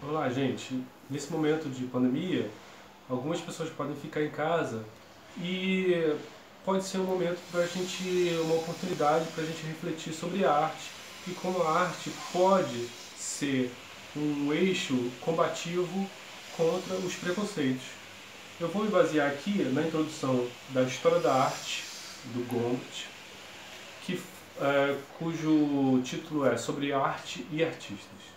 Olá, gente. Nesse momento de pandemia, algumas pessoas podem ficar em casa e pode ser um momento para a gente, uma oportunidade para a gente refletir sobre a arte e como a arte pode ser um eixo combativo contra os preconceitos. Eu vou me basear aqui na introdução da História da Arte do Gombrich, cujo título é Sobre Arte e Artistas.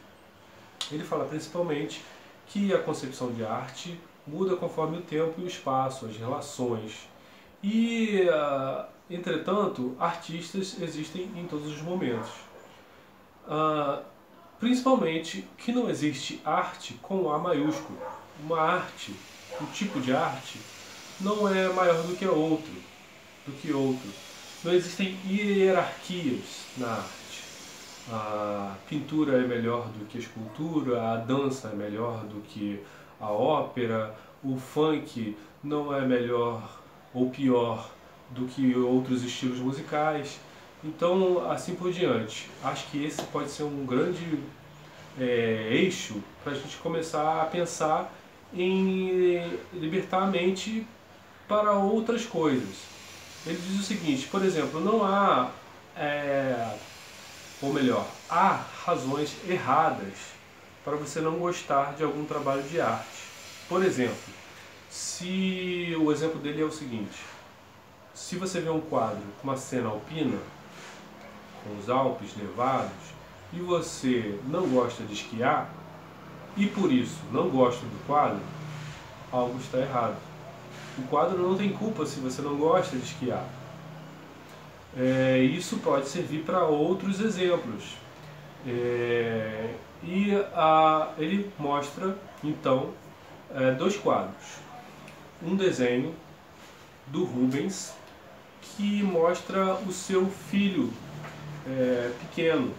Ele fala principalmente que a concepção de arte muda conforme o tempo e o espaço, as relações. Entretanto, artistas existem em todos os momentos. Ah, Principalmente que não existe arte com A maiúsculo. Uma arte, um tipo de arte, não é maior do que outro. Não existem hierarquias na arte. A pintura é melhor do que a escultura, a dança é melhor do que a ópera, o funk não é melhor ou pior do que outros estilos musicais. Então, assim por diante. Acho que esse pode ser um grande eixo para a gente começar a pensar em libertar a mente para outras coisas. Ele diz o seguinte, por exemplo, não há ou melhor, há razões erradas para você não gostar de algum trabalho de arte. Por exemplo, se o exemplo dele é o seguinte: se você vê um quadro com uma cena alpina, com os Alpes nevados, e você não gosta de esquiar, e por isso não gosta do quadro, algo está errado. O quadro não tem culpa se você não gosta de esquiar. Isso pode servir para outros exemplos. Ele mostra, então, dois quadros. Um desenho do Rubens que mostra o seu filho pequeno.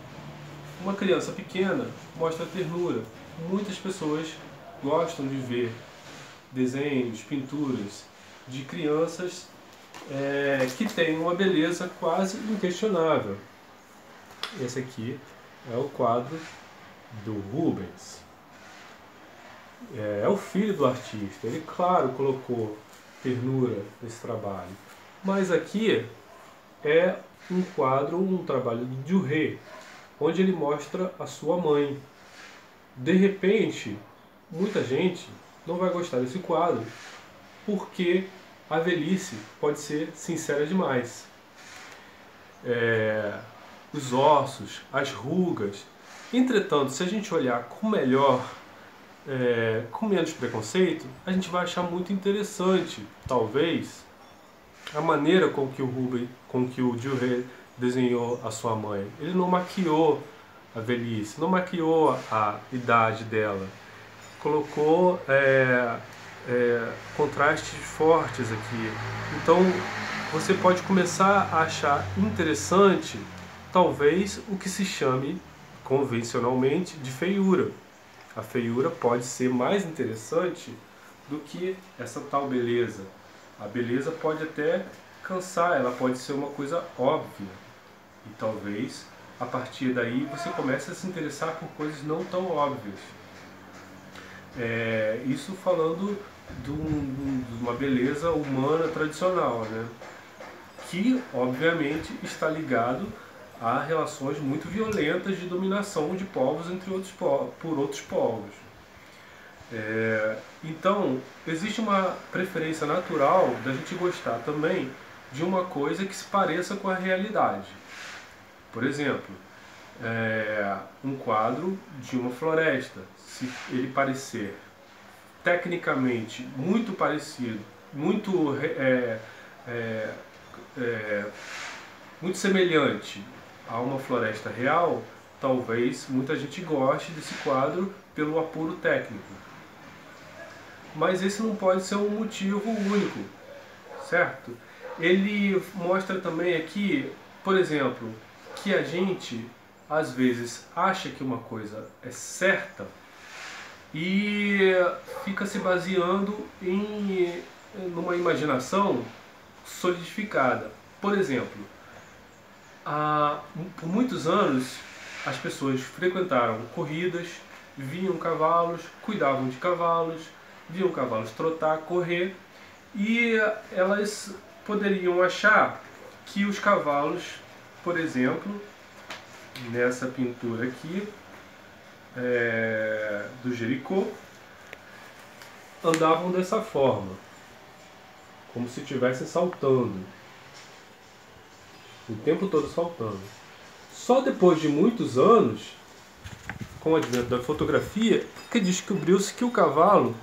Uma criança pequena mostra ternura. Muitas pessoas gostam de ver desenhos, pinturas de crianças que têm uma beleza quase inquestionável. Esse aqui é o quadro do Rubens. É o filho do artista. Ele, claro, colocou ternura nesse trabalho. Mas aqui é um quadro, um trabalho do Duret, onde ele mostra a sua mãe. De repente, muita gente não vai gostar desse quadro, porque a velhice pode ser sincera demais. Os ossos, as rugas. Entretanto, se a gente olhar com menos preconceito, a gente vai achar muito interessante, talvez, a maneira com que o Duret desenhou a sua mãe. Ele não maquiou a velhice, não maquiou a idade dela, colocou contrastes fortes aqui. Então, você pode começar a achar interessante, talvez, o que se chame convencionalmente de feiura. A feiura pode ser mais interessante do que essa tal beleza. A beleza pode até cansar, ela pode ser uma coisa óbvia. E talvez, a partir daí, você comece a se interessar por coisas não tão óbvias. Isso falando de uma beleza humana tradicional, né? Que, obviamente, está ligado a relações muito violentas de dominação de povos por outros povos. Então, existe uma preferência natural da gente gostar também de uma coisa que se pareça com a realidade. Por exemplo, um quadro de uma floresta, se ele parecer tecnicamente muito parecido, muito semelhante a uma floresta real, talvez muita gente goste desse quadro pelo apuro técnico. Mas esse não pode ser um motivo único, certo? Ele mostra também aqui, por exemplo, que a gente às vezes acha que uma coisa é certa e fica se baseando numa imaginação solidificada. Por exemplo, por muitos anos as pessoas frequentaram corridas, viam cavalos, cuidavam de cavalos, viam cavalos trotar, correr, e elas poderiam achar que os cavalos, por exemplo, nessa pintura aqui do Jericó, andavam dessa forma, como se estivessem saltando, o tempo todo saltando. Só depois de muitos anos, com o advento da fotografia, que descobriu-se que o cavalo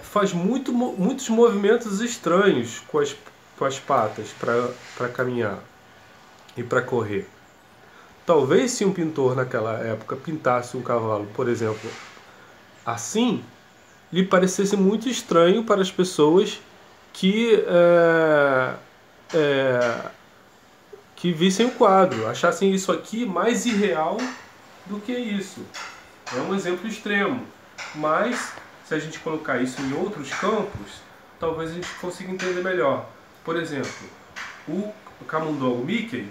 faz muitos movimentos estranhos com as patas para caminhar e para correr. Talvez se um pintor naquela época pintasse um cavalo, por exemplo, assim, lhe parecesse muito estranho para as pessoas que vissem o quadro, achassem isso aqui mais irreal do que isso. É um exemplo extremo, mas se a gente colocar isso em outros campos, talvez a gente consiga entender melhor. Por exemplo, o camundongo Mickey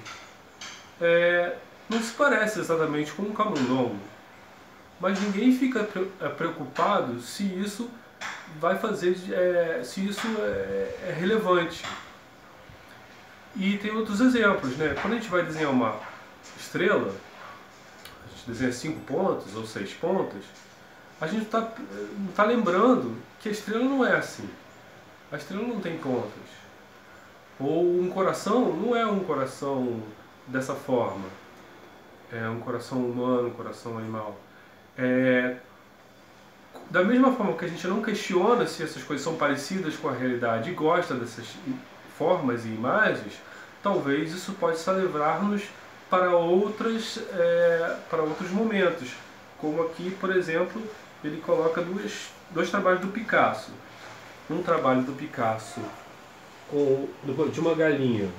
não se parece exatamente com um camundongo, mas ninguém fica preocupado se isso vai fazer, se isso é relevante. E tem outros exemplos, né? Quando a gente vai desenhar uma estrela, a gente desenha 5 pontas ou 6 pontas, a gente não tá lembrando que a estrela não é assim. A estrela não tem pontas. Ou um coração não é um coração dessa forma. É um coração humano, um coração animal. Da mesma forma que a gente não questiona se essas coisas são parecidas com a realidade e gosta dessas formas e imagens, talvez isso possa levar-nos para outros momentos. Como aqui, por exemplo, ele coloca dois trabalhos do Picasso. Um trabalho do Picasso de uma galinha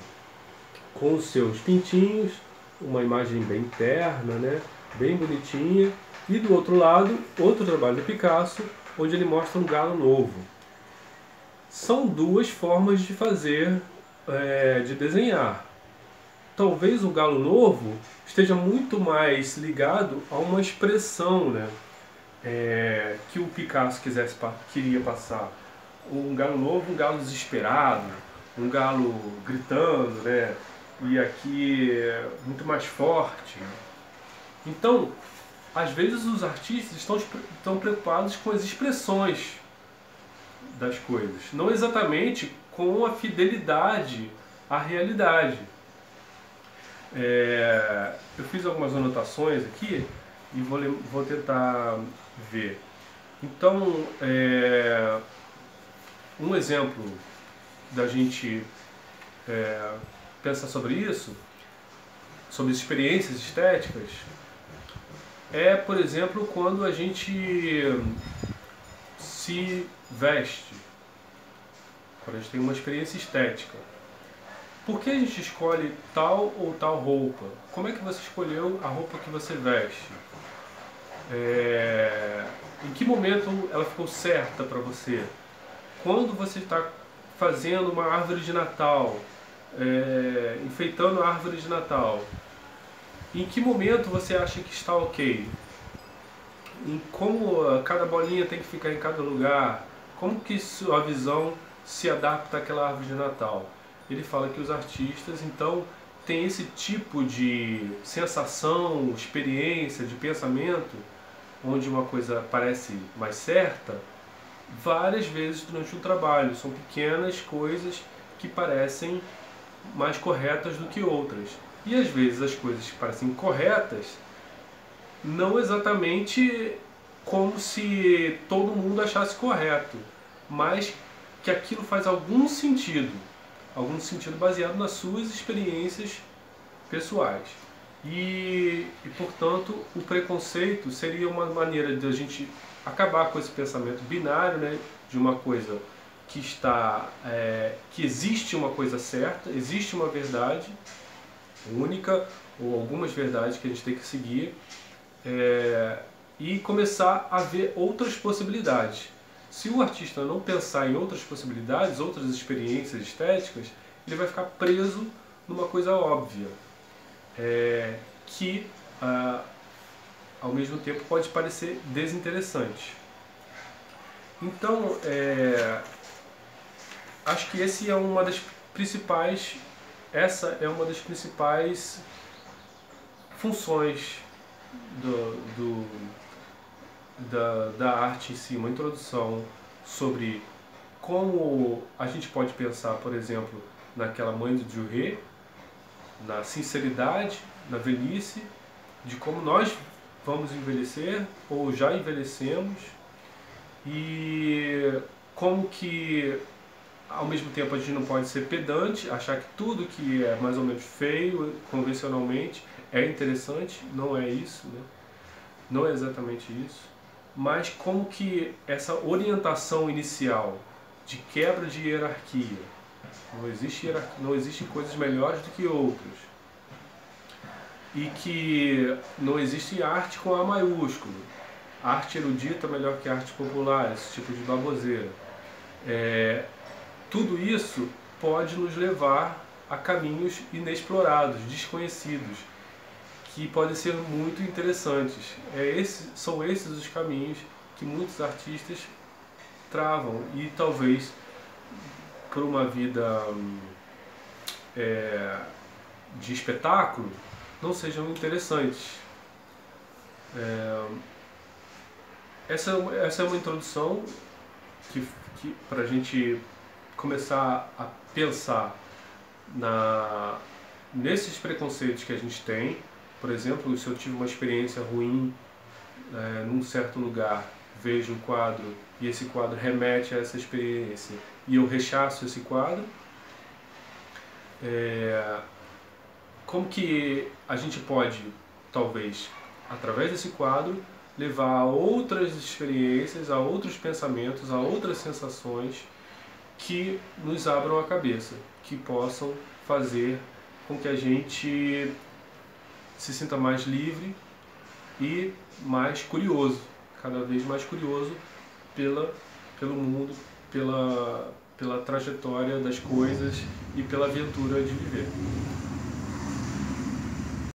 com os seus pintinhos, uma imagem bem terna, né? Bem bonitinha. E do outro lado, outro trabalho do Picasso, onde ele mostra um galo novo. São duas formas de fazer, de desenhar. Talvez o galo novo esteja muito mais ligado a uma expressão, né? Que o Picasso queria passar. Um galo novo, um galo desesperado, um galo gritando, né? E aqui muito mais forte. Então, às vezes os artistas estão preocupados com as expressões das coisas, não exatamente com a fidelidade à realidade. Eu fiz algumas anotações aqui e vou tentar ver. Então, um exemplo da gente pensar sobre isso, sobre experiências estéticas, por exemplo, quando a gente se veste, quando a gente tem uma experiência estética. Por que a gente escolhe tal ou tal roupa? Como é que você escolheu a roupa que você veste? Em que momento ela ficou certa para você? Quando você está fazendo uma árvore de Natal, enfeitando a árvore de Natal, em que momento você acha que está ok? Em como cada bolinha tem que ficar em cada lugar? Como que sua visão se adapta àquela árvore de Natal? Ele fala que os artistas, então, têm esse tipo de sensação, experiência, de pensamento, onde uma coisa parece mais certa, várias vezes durante o trabalho. São pequenas coisas que parecem mais corretas do que outras. E às vezes as coisas que parecem corretas, não exatamente como se todo mundo achasse correto, mas que aquilo faz algum sentido baseado nas suas experiências pessoais. E portanto, o preconceito seria uma maneira de a gente acabar com esse pensamento binário, né, de uma coisa que que existe uma coisa certa, existe uma verdade única, ou algumas verdades que a gente tem que seguir, e começar a ver outras possibilidades. Se o artista não pensar em outras possibilidades, outras experiências estéticas, ele vai ficar preso numa coisa óbvia, que ao mesmo tempo pode parecer desinteressante. Então, acho que essa é uma das principais funções da arte em si, uma introdução sobre como a gente pode pensar, por exemplo, naquela mãe do Duret, na sinceridade, na velhice, de como nós vamos envelhecer ou já envelhecemos, e como que ao mesmo tempo a gente não pode ser pedante, achar que tudo que é mais ou menos feio convencionalmente é interessante, não é isso, né? Não é exatamente isso, mas como que essa orientação inicial de quebra de hierarquia, não existe coisas melhores do que outras, e que não existe arte com A maiúsculo, arte erudita melhor que arte popular, esse tipo de baboseira. Tudo isso pode nos levar a caminhos inexplorados, desconhecidos, que podem ser muito interessantes. São esses os caminhos que muitos artistas travam, e talvez por uma vida de espetáculo não sejam interessantes. Essa é uma introdução que para a gente começar a pensar nesses preconceitos que a gente tem. Por exemplo, se eu tive uma experiência ruim num certo lugar, vejo um quadro e esse quadro remete a essa experiência e eu rechaço esse quadro, como que a gente pode, talvez, através desse quadro, levar a outras experiências, a outros pensamentos, a outras sensações que nos abram a cabeça, que possam fazer com que a gente se sinta mais livre e mais curioso, cada vez mais curioso pelo mundo, pela trajetória das coisas e pela aventura de viver.